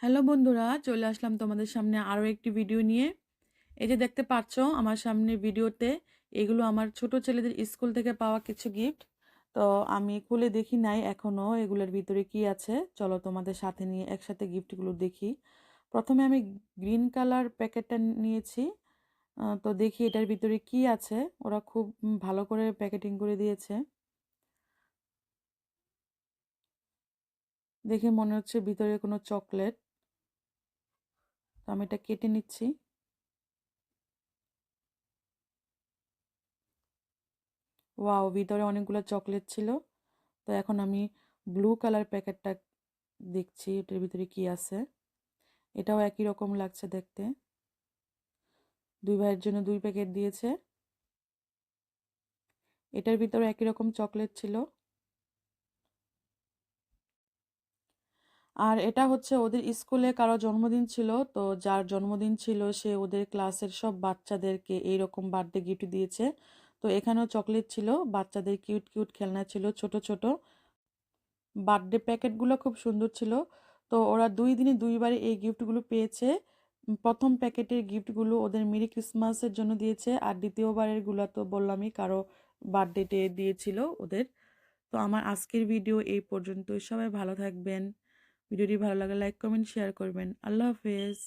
Hello বন্ধুরা, চলে আসলাম তোমাদের সামনে আরও একটি ভিডিও নিয়ে। এই যে দেখতে পাচ্ছ আমার সামনে ভিডিওতে, এগুলো আমার ছোট ছেলেদের স্কুল থেকে পাওয়া কিছু গিফট। তো আমি খুলে দেখি নাই এখনো এগুলোর ভিতরে কি আছে। চলো তোমাদের সাথে নিয়ে একসাথে গিফটগুলো দেখি। প্রথমে আমি গ্রিন কালার প্যাকেটটা নিয়েছি। তো দেখি এটার ভিতরে কি আছে। ওরা খুব ভালো করে প্যাকেটিং করে দিয়েছে। দেখে মনে হচ্ছে ভিতরে কোনো চকলেট। তো আমি এটা কেটে নিচ্ছি। ওয়াও, ভিতরে অনেকগুলো চকলেট ছিল। তো এখন আমি ব্লু কালার প্যাকেটটা দেখছি এটার ভিতরে কি আছে। এটাও একই রকম লাগছে দেখতে। দুই ভাইয়ের জন্য দুই প্যাকেট দিয়েছে। এটার ভিতরে একই রকম চকলেট ছিল। আর এটা হচ্ছে ওদের স্কুলে কারো জন্মদিন ছিল, তো যার জন্মদিন ছিল সে ওদের ক্লাসের সব বাচ্চাদেরকে এইরকম বার্থডে গিফট দিয়েছে। তো এখানেও চকলেট ছিল, বাচ্চাদের কিউট কিউট খেলনা ছিল ছোট ছোট। বার্থডে প্যাকেটগুলো খুব সুন্দর ছিল। তো ওরা 2 দিনে 2 বারে এই গিফটগুলো পেয়েছে। প্রথম প্যাকেটের গিফটগুলো ওদের মেরি ক্রিসমাসের জন্য দিয়েছে, আর দ্বিতীয়বারের গুলো তো বললামই কারো বার্থডেতে দিয়েছিল ওদের। তো আমার আজকের ভিডিও এই পর্যন্তই। সবাই ভালো থাকবেন। ভিডিওটি ভালো লাগলে লাইক কমেন্ট শেয়ার করবেন। আল্লাহ হাফেজ।